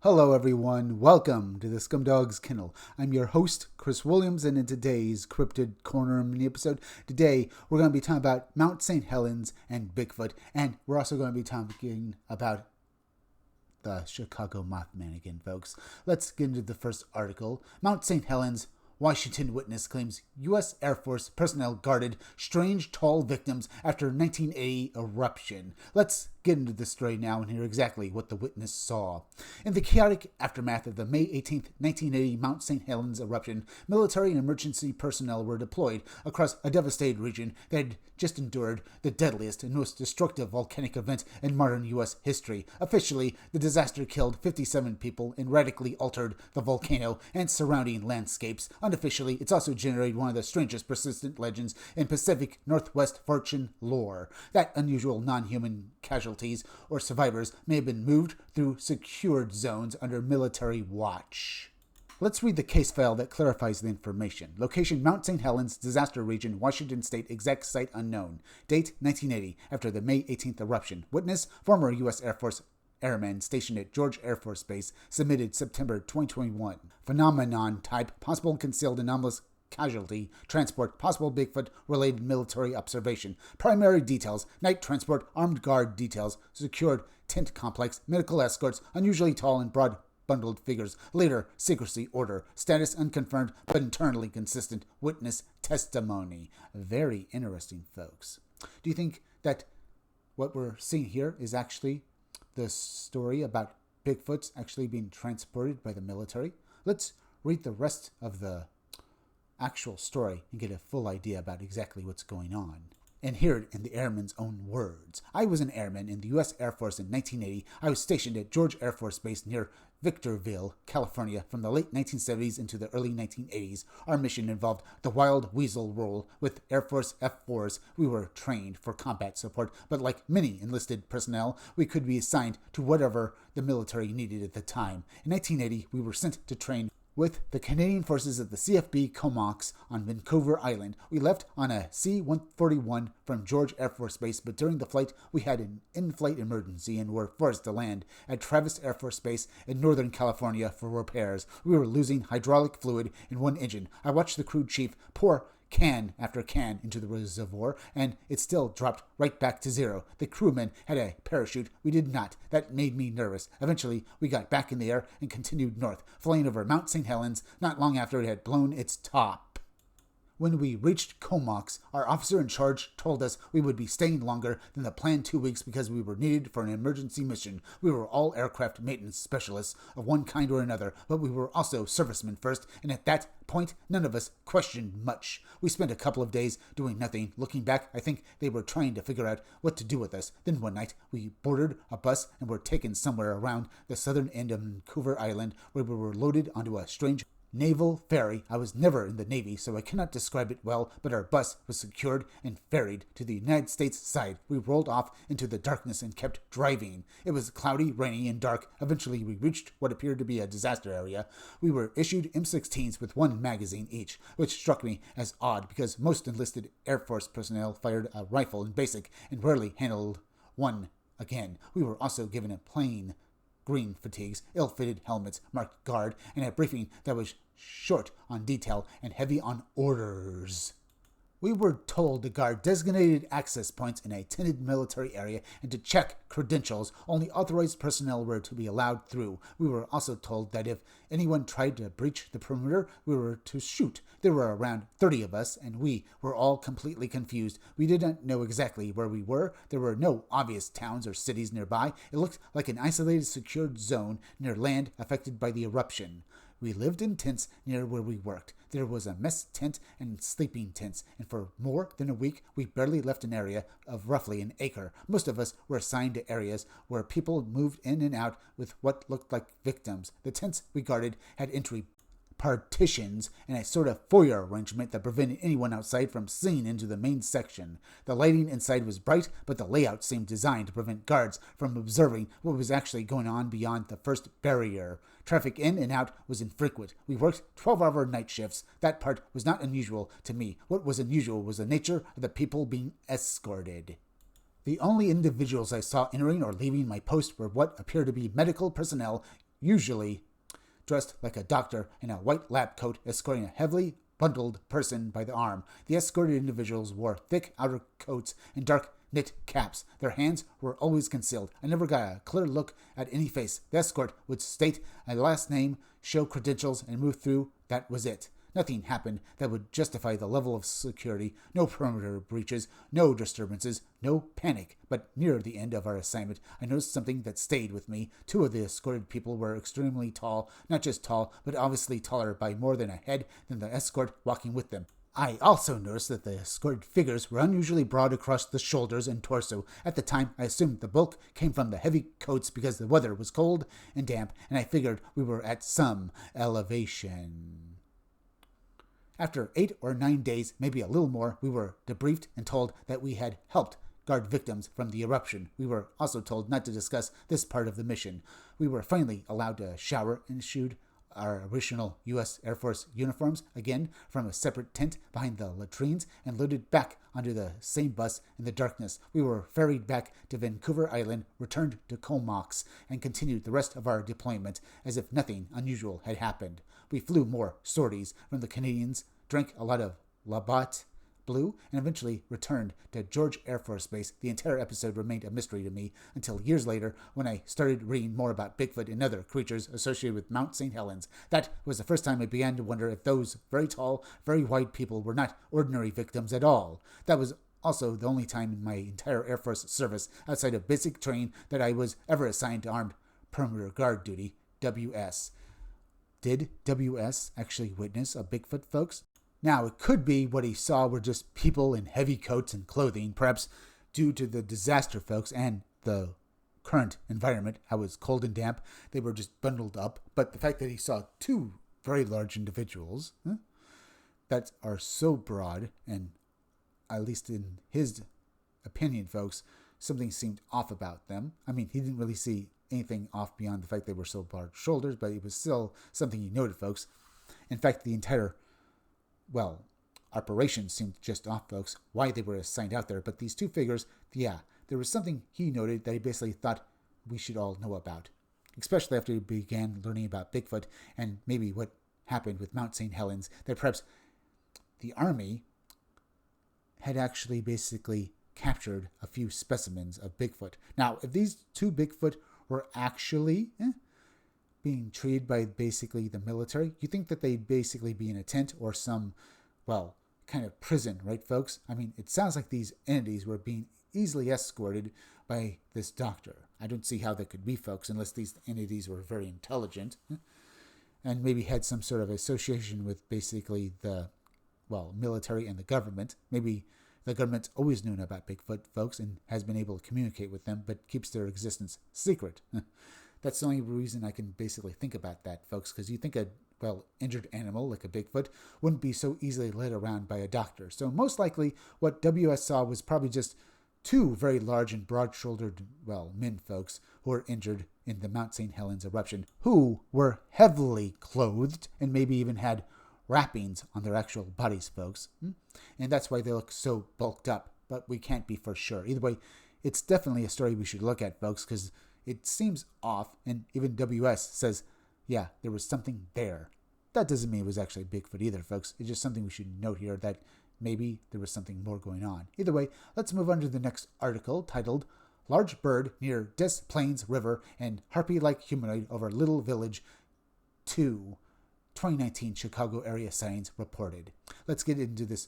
Hello everyone, welcome to the Scumdogs Kennel. I'm your host, Chris Williams, and in today's Cryptid Corner mini episode, today we're going to be talking about Mount St. Helens and Bigfoot, and we're also going to be talking about the Chicago Mothman again, folks. Let's get into the first article. Mount St. Helens, Washington witness claims U.S. Air Force personnel guarded strange tall victims after 1980 eruption. Let's get into the story now and hear exactly what the witness saw. In the chaotic aftermath of the May 18, 1980 Mount St. Helens eruption, military and emergency personnel were deployed across a devastated region that had just endured the deadliest and most destructive volcanic event in modern U.S. history. Officially, the disaster killed 57 people and radically altered the volcano and surrounding landscapes. Unofficially, it's also generated one of the strangest persistent legends in Pacific Northwest fortune lore. That unusual non-human casualties or survivors may have been moved through secured zones under military watch. Let's read the case file that clarifies the information. Location: Mount St. Helens, disaster region, Washington State, exact site unknown. Date: 1980, after the May 18th eruption. Witness: former U.S. Air Force airman stationed at George Air Force Base, submitted September 2021. Phenomenon type: possible concealed anomalous casualty, transport, possible Bigfoot-related military observation. Primary details: night transport, armed guard details, secured tent complex, medical escorts, unusually tall and broad bundled figures. Later, secrecy order. Status unconfirmed, but internally consistent. Witness testimony. Very interesting, folks. Do you think that what we're seeing here is actually the story about Bigfoots actually being transported by the military? Let's read the rest of the actual story and get a full idea about exactly what's going on. And hear it in the airman's own words. I was an airman in the U.S. Air Force in 1980. I was stationed at George Air Force Base near Victorville, California from the late 1970s into the early 1980s. Our mission involved the wild weasel role with Air Force F-4s. We were trained for combat support, but like many enlisted personnel, we could be assigned to whatever the military needed at the time. In 1980, we were sent to train with the Canadian Forces at the CFB Comox on Vancouver Island. We left on a C-141 from George Air Force Base, but during the flight, we had an in-flight emergency and were forced to land at Travis Air Force Base in Northern California for repairs. We were losing hydraulic fluid in one engine. I watched the crew chief pour can after can into the reservoir, and it still dropped right back to zero. The crewmen had a parachute. We did not. That made me nervous. Eventually, we got back in the air and continued north, flying over Mount St. Helens not long after it had blown its top. When we reached Comox, our officer in charge told us we would be staying longer than the planned 2 weeks because we were needed for an emergency mission. We were all aircraft maintenance specialists of one kind or another, but we were also servicemen first, and at that point, none of us questioned much. We spent a couple of days doing nothing. Looking back, I think they were trying to figure out what to do with us. Then one night, we boarded a bus and were taken somewhere around the southern end of Vancouver Island, where we were loaded onto a strange naval ferry. I was never in the Navy, so I cannot describe it well, but our bus was secured and ferried to the United States side. We rolled off into the darkness and kept driving. It was cloudy, rainy, and dark. Eventually, we reached what appeared to be a disaster area. We were issued M16s with one magazine each, which struck me as odd because most enlisted Air Force personnel fired a rifle in basic and rarely handled one again. We were also given a plain green fatigues, ill-fitted helmets marked guard, and a briefing that was short on detail and heavy on orders. We were told to guard designated access points in a tented military area and to check credentials. Only authorized personnel were to be allowed through. We were also told that if anyone tried to breach the perimeter, we were to shoot. There were around 30 of us, and we were all completely confused. We did not know exactly where we were. There were no obvious towns or cities nearby. It looked like an isolated, secured zone near land affected by the eruption. We lived in tents near where we worked. There was a mess tent and sleeping tents, and for more than a week, we barely left an area of roughly an acre. Most of us were assigned to areas where people moved in and out with what looked like victims. The tents we guarded had entry partitions and a sort of foyer arrangement that prevented anyone outside from seeing into the main section. The lighting inside was bright, but the layout seemed designed to prevent guards from observing what was actually going on beyond the first barrier. Traffic in and out was infrequent. We worked 12-hour night shifts. That part was not unusual to me. What was unusual was the nature of the people being escorted. The only individuals I saw entering or leaving my post were what appeared to be medical personnel usually dressed like a doctor in a white lab coat, escorting a heavily bundled person by the arm. The escorted individuals wore thick outer coats and dark knit caps. Their hands were always concealed. I never got a clear look at any face. The escort would state a last name, show credentials, and move through. That was it. Nothing happened that would justify the level of security. No perimeter breaches, no disturbances, no panic. But near the end of our assignment, I noticed something that stayed with me. Two of the escorted people were extremely tall, not just tall, but obviously taller by more than a head than the escort walking with them. I also noticed that the escorted figures were unusually broad across the shoulders and torso. At the time, I assumed the bulk came from the heavy coats because the weather was cold and damp, and I figured we were at some elevation. After 8 or 9 days, maybe a little more, we were debriefed and told that we had helped guard victims from the eruption. We were also told not to discuss this part of the mission. We were finally allowed to shower and issued our original U.S. Air Force uniforms, again from a separate tent behind the latrines, and loaded back onto the same bus in the darkness. We were ferried back to Vancouver Island, returned to Comox, and continued the rest of our deployment as if nothing unusual had happened. We flew more sorties from the Canadians, drank a lot of Labatt Blue, and eventually returned to George Air Force Base. The entire episode remained a mystery to me until years later when I started reading more about Bigfoot and other creatures associated with Mount St. Helens. That was the first time I began to wonder if those very tall, very wide people were not ordinary victims at all. That was also the only time in my entire Air Force service outside of basic training that I was ever assigned to armed perimeter guard duty, WS. Did WS actually witness a Bigfoot, folks? Now, it could be what he saw were just people in heavy coats and clothing, perhaps due to the disaster, folks, and the current environment, how it's cold and damp. They were just bundled up. But the fact that he saw two very large individuals that are so broad, and at least in his opinion, folks, something seemed off about them. I mean, he didn't really see anything off beyond the fact they were so broad shoulders, but it was still something he noted, folks. In fact, the entire operations seemed just off, folks, why they were assigned out there. But these two figures, there was something he noted that he basically thought we should all know about, especially after he began learning about Bigfoot and maybe what happened with Mount St. Helens, that perhaps the Army had actually basically captured a few specimens of Bigfoot. Now, if these two Bigfoot were actually being treated by basically the military, you think that they'd basically be in a tent or some, kind of prison, right, folks? I mean, it sounds like these entities were being easily escorted by this doctor. I don't see how that could be, folks, unless these entities were very intelligent and maybe had some sort of association with basically the, military and the government. Maybe the government's always known about Bigfoot, folks, and has been able to communicate with them, but keeps their existence secret. That's the only reason I can basically think about that, folks, because you think a, injured animal like a Bigfoot wouldn't be so easily led around by a doctor. So most likely what WS saw was probably just two very large and broad-shouldered, men, folks, who were injured in the Mount St. Helens eruption, who were heavily clothed and maybe even had wrappings on their actual bodies, folks. And that's why they look so bulked up, but we can't be for sure. Either way, it's definitely a story we should look at, folks, because it seems off, and even WS says, there was something there. That doesn't mean it was actually Bigfoot either, folks. It's just something we should note here, that maybe there was something more going on. Either way, let's move on to the next article titled, Large Bird Near Des Plaines River and Harpy-like Humanoid Over Little Village 2. 2019 Chicago area sightings reported. Let's get into this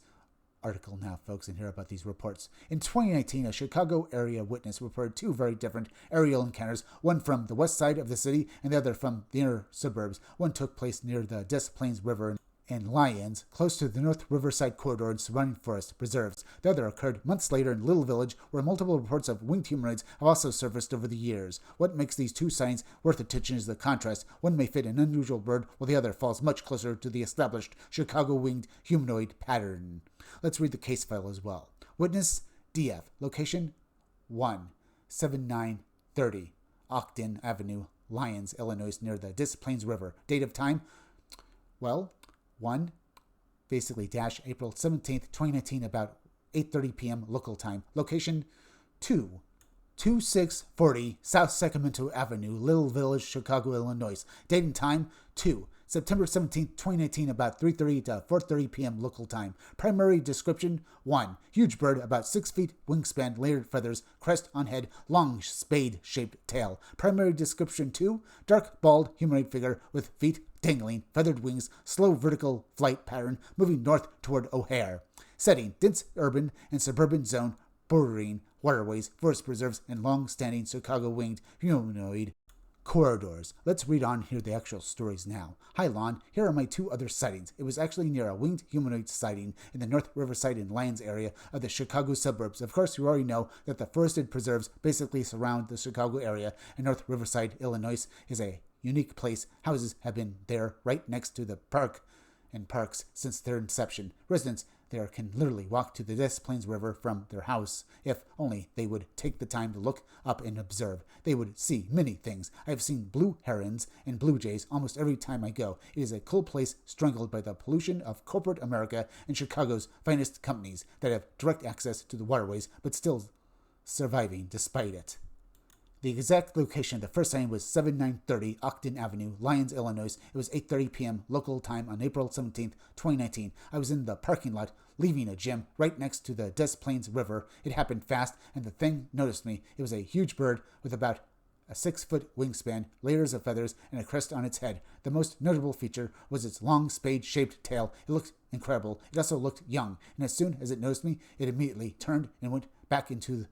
article now, folks, and hear about these reports. In 2019, a Chicago area witness reported two very different aerial encounters, one from the west side of the city and the other from the inner suburbs. One took place near the Des Plaines River and Lyons, close to the North Riverside Corridor and surrounding forest preserves. The other occurred months later in Little Village, where multiple reports of winged humanoids have also surfaced over the years. What makes these two sightings worth attention is the contrast. One may fit an unusual bird, while the other falls much closer to the established Chicago winged humanoid pattern. Let's read the case file as well. Witness DF. Location 17930 Ogden Avenue, Lyons, Illinois, near the Des Plaines River. Date of time? April 17th, 2019, about 8:30 p.m. local time. Location 2, 2640 South Sacramento Avenue, Little Village, Chicago, Illinois. Date and time, 2. September 17, 2019, about 3:30 to 4:30 p.m. local time. Primary description, 1. Huge bird, about 6 feet, wingspan, layered feathers, crest on head, long spade-shaped tail. Primary description, 2. Dark, bald, humanoid figure with feet dangling, feathered wings, slow vertical flight pattern, moving north toward O'Hare. Setting, dense urban and suburban zone, bordering waterways, forest preserves, and long-standing Chicago winged humanoid corridors. Let's read on here the actual stories now. Hi, Lon. Here are my 2 other sightings. It was actually near a winged humanoid sighting in the North Riverside and Lyons area of the Chicago suburbs. Of course, you already know that the forested preserves basically surround the Chicago area, and North Riverside, Illinois is a unique place. Houses have been there right next to the park and parks since their inception. Residents there can literally walk to the Des Plaines River from their house. If only they would take the time to look up and observe, they would see many things. I've seen blue herons and blue jays almost every time I go. It is a cool place strangled by the pollution of corporate America and Chicago's finest companies that have direct access to the waterways, but still surviving despite it. The exact location of the first sighting was 7930 Ogden Avenue, Lyons, Illinois. It was 8:30 p.m. local time on April 17, 2019. I was in the parking lot leaving a gym right next to the Des Plaines River. It happened fast, and the thing noticed me. It was a huge bird with about a 6-foot wingspan, layers of feathers, and a crest on its head. The most notable feature was its long spade-shaped tail. It looked incredible. It also looked young, and as soon as it noticed me, it immediately turned and went back into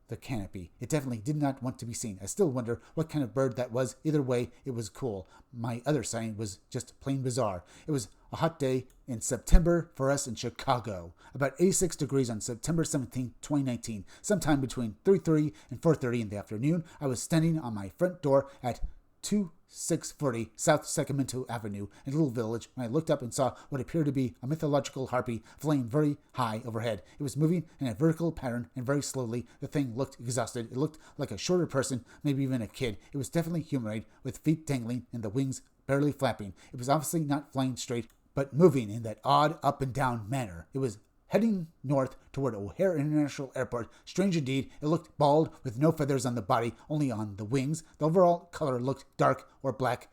the canopy. It definitely did not want to be seen. I still wonder what kind of bird that was. Either way, it was cool. My other sighting was just plain bizarre. It was a hot day in September for us in Chicago. About 86 degrees on September 17, 2019. Sometime between 3:30 and 4:30 in the afternoon, I was standing on my front door at 2640 South Sacramento Avenue in Little Village when I looked up and saw what appeared to be a mythological harpy flying very high overhead. It was moving in a vertical pattern and very slowly. The thing looked exhausted. It looked like a shorter person, maybe even a kid. It was definitely humanoid with feet dangling and the wings barely flapping. It was obviously not flying straight, but moving in that odd up and down manner. It was heading north toward O'Hare International Airport. Strange indeed, it looked bald with no feathers on the body, only on the wings. The overall color looked dark or black.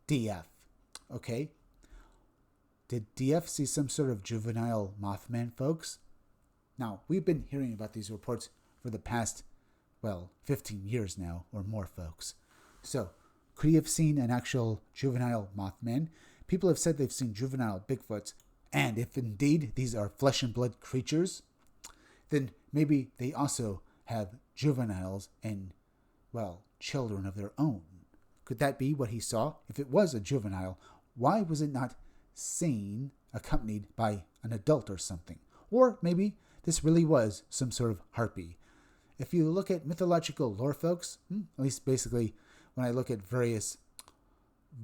DF. Okay. Did DF see some sort of juvenile Mothman, folks? Now, we've been hearing about these reports for the past, 15 years now or more, folks. So, could he have seen an actual juvenile Mothman? People have said they've seen juvenile Bigfoots. And if indeed these are flesh and blood creatures, then maybe they also have juveniles and, children of their own. Could that be what he saw? If it was a juvenile, why was it not seen accompanied by an adult or something? Or maybe this really was some sort of harpy. If you look at mythological lore, folks, at least basically when I look at various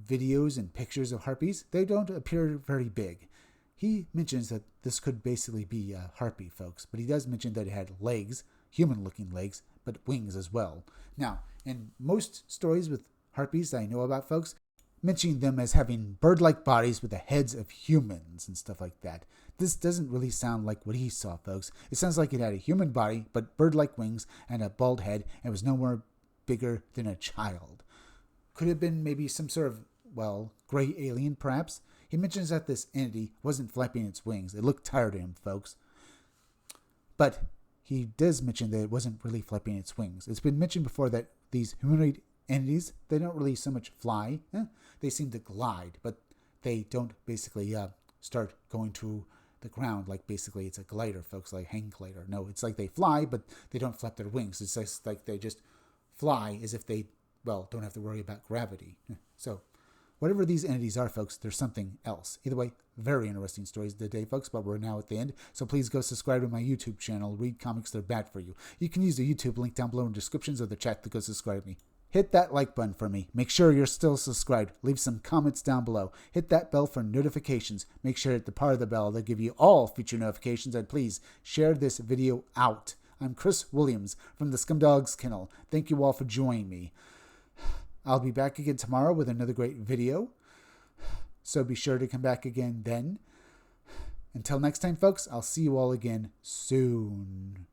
videos and pictures of harpies, they don't appear very big. He mentions that this could basically be a harpy, folks, but he does mention that it had legs, human-looking legs, but wings as well. Now, in most stories with harpies that I know about, folks, mentioning them as having bird-like bodies with the heads of humans and stuff like that. This doesn't really sound like what he saw, folks. It sounds like it had a human body, but bird-like wings and a bald head, and was no more bigger than a child. Could it have been maybe some sort of, gray alien, perhaps? He mentions that this entity wasn't flapping its wings. It looked tired to him, folks. But he does mention that it wasn't really flapping its wings. It's been mentioned before that these humanoid entities, they don't really so much fly. They seem to glide, but they don't basically start going to the ground like basically it's a glider, folks, like hang glider. No, it's like they fly, but they don't flap their wings. It's just like they just fly as if they, don't have to worry about gravity. So, whatever these entities are, folks, there's something else. Either way, very interesting stories today, folks, but we're now at the end. So please go subscribe to my YouTube channel. Read comics, they're bad for you. You can use the YouTube link down below in the descriptions of the chat to go subscribe to me. Hit that like button for me. Make sure you're still subscribed. Leave some comments down below. Hit that bell for notifications. Make sure to hit the part of the bell that give you all future notifications. And please share this video out. I'm Chris Williams from the Scumdogs Kennel. Thank you all for joining me. I'll be back again tomorrow with another great video, so be sure to come back again then. Until next time, folks, I'll see you all again soon.